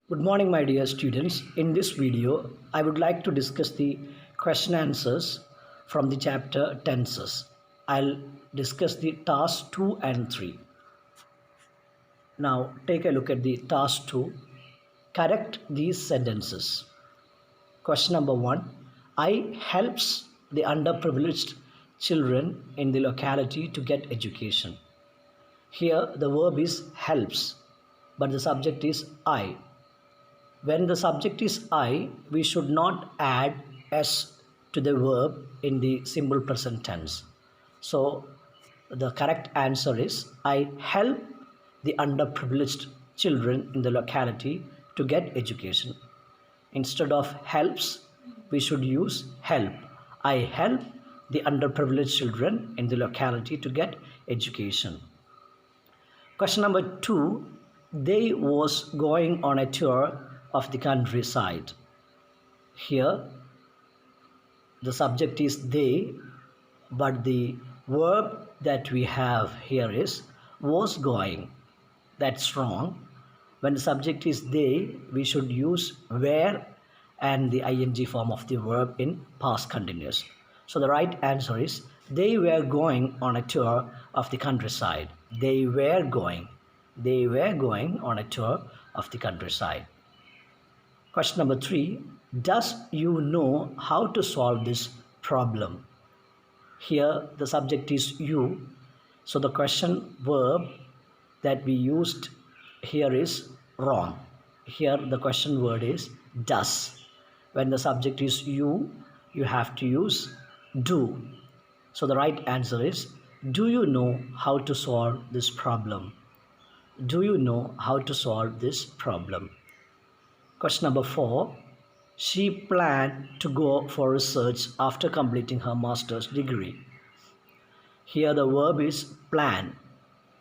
Good morning, my dear students. In this video, I would like to discuss the question answers from the chapter tenses. I'll discuss the task 2 and 3. Now, take a look at the task 2. Correct these sentences. Question number 1. I helps the underprivileged children in the locality to get education. Here, the verb is helps, but the subject is I. When the subject is I, we should not add S to the verb in the simple present tense. So the correct answer is I help the underprivileged children in the locality to get education. Instead of helps, we should use help. I help the underprivileged children in the locality to get education. Question number 2. They was going on a tour of the countryside. Here, the subject is they, but the verb that we have here is was going. That's wrong. When the subject is they, we should use were and the ing form of the verb in past continuous. So the right answer is they were going on a tour of the countryside. They were going on a tour of the countryside. Question number 3. Does you know how to solve this problem? Here the subject is you. So the question verb that we used here is wrong. Here the question word is does. When the subject is you have to use do. So the right answer is do you know how to solve this problem? Do you know how to solve this problem? Question number 4. She planned to go for research after completing her master's degree. Here the verb is plan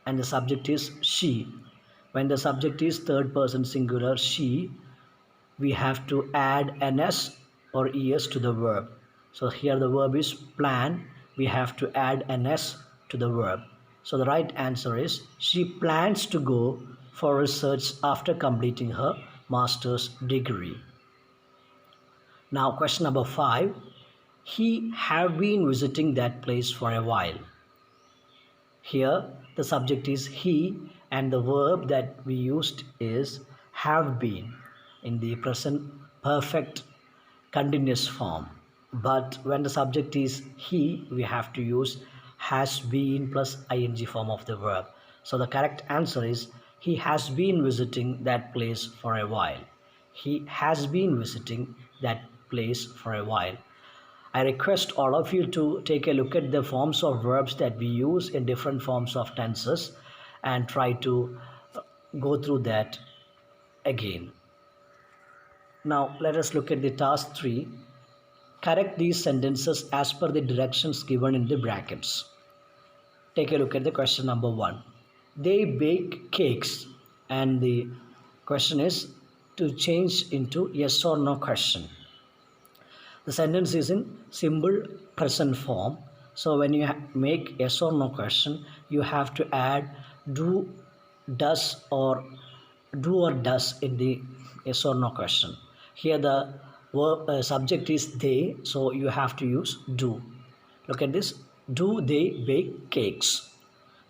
and the subject is she. When the subject is third person singular she, we have to add an s or es to the verb. So here the verb is plan, we have to add an s to the verb. So the right answer is she plans to go for research after completing her master's degree. Now question number 5. He have been visiting that place for a while. Here the subject is he and the verb that we used is have been in the present perfect continuous form. But when the subject is he, we have to use has been plus ing form of the verb. So the correct answer is he has been visiting that place for a while. He has been visiting that place for a while. I request all of you to take a look at the forms of verbs that we use in different forms of tenses and try to go through that again. Now let us look at the task 3. Correct these sentences as per the directions given in the brackets. Take a look at the question number 1. They bake cakes, and the question is to change into yes or no question. The sentence is in simple present form. So when you make yes or no question, you have to add do, does or does in the yes or no question. Here the verb subject is they, so you have to use do. Look at this. Do they bake cakes?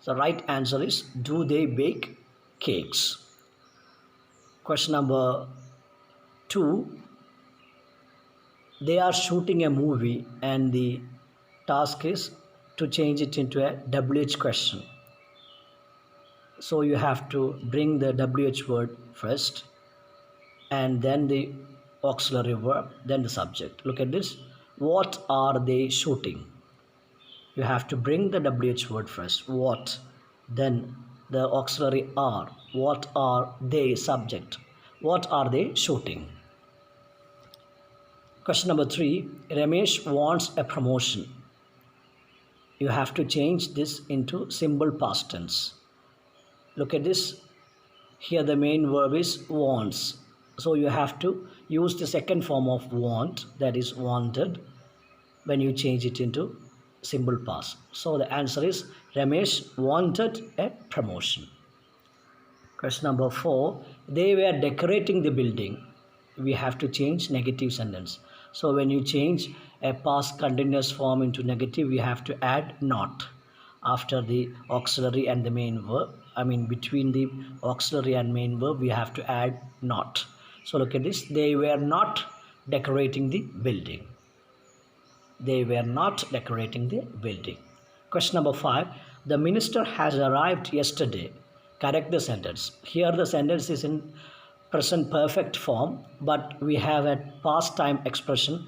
The right answer is do they bake cakes? Question number 2. They are shooting a movie and the task is to change it into a WH question. So you have to bring the WH word first and then the auxiliary verb, then the subject. Look at this. What are they shooting? You have to bring the WH word first, what, then the auxiliary are. What are they, subject. What are they shooting? Question number 3. Ramesh wants a promotion. You have to change this into simple past tense. Look at this. Here the main verb is wants. So you have to use the second form of want, that is wanted, when you change it into simple past. So the answer is Ramesh wanted a promotion. Question number 4. They were decorating the building. We have to change negative sentence. So when you change a past continuous form into negative, we have to add not after the auxiliary and the main verb. I mean, between the auxiliary and main verb, we have to add not. So look at this. They were not decorating the building. They were not decorating the building. Question number 5. The minister has arrived yesterday. Correct the sentence. Here the sentence is in present perfect form, but we have a past time expression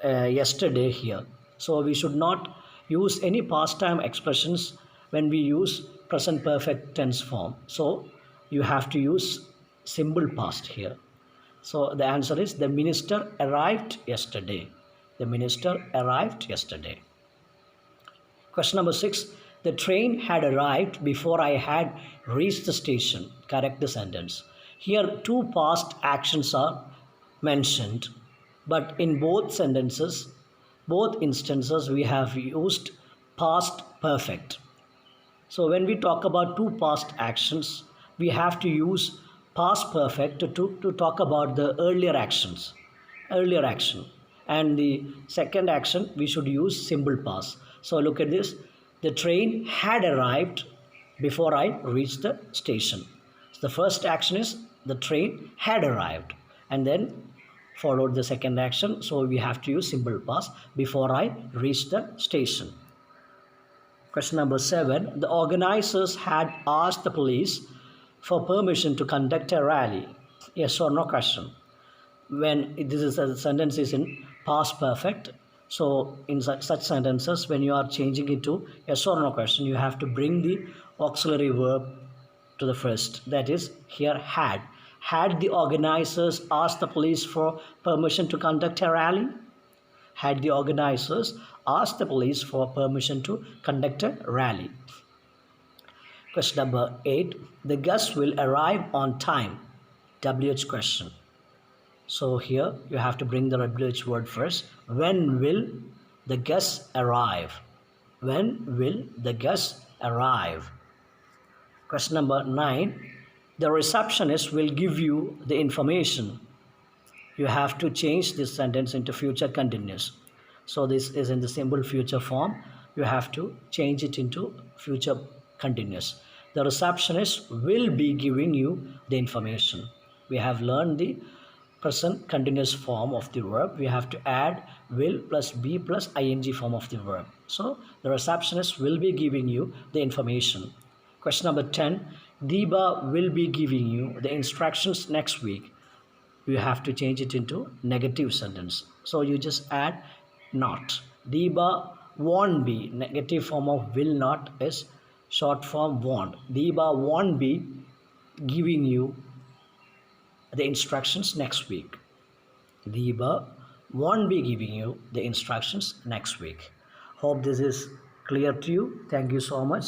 yesterday here. So we should not use any past time expressions when we use present perfect tense form. So you have to use simple past here. So the answer is the minister arrived yesterday. The minister arrived yesterday. Question number 6. The train had arrived before I had reached the station. Correct the sentence. Here two past actions are mentioned, but in both sentences, both instances, we have used past perfect. So when we talk about two past actions, we have to use past perfect to talk about the earlier actions, earlier action. And the second action, we should use simple past. So look at this. The train had arrived before I reached the station. So the first action is the train had arrived, and then followed the second action. So we have to use simple past, before I reached the station. Question number 7. The organizers had asked the police for permission to conduct a rally. Yes or no question. When this is a sentence is in past perfect, so in such sentences, when you are changing it to yes or no question, you have to bring the auxiliary verb to the first. That is here had. Had the organizers asked the police for permission to conduct a rally? Had the organizers asked the police for permission to conduct a rally? Question number 8. The guests will arrive on time. WH question. So here you have to bring the WH word first. When will the guests arrive? When will the guests arrive? Question number 9. The receptionist will give you the information. You have to change this sentence into future continuous. So this is in the simple future form. You have to change it into future continuous. The receptionist will be giving you the information. We have learned the present continuous form of the verb. We have to add will plus be plus ing form of the verb. So the receptionist will be giving you the information. Question number 10. Deepa will be giving you the instructions next week. You have to change it into negative sentence. So you just add not. Deepa won't be. Negative form of will not is short form won't. Deepa won't be giving you the instructions next week. Deepa won't be giving you the instructions next week. Hope this is clear to you. Thank you so much.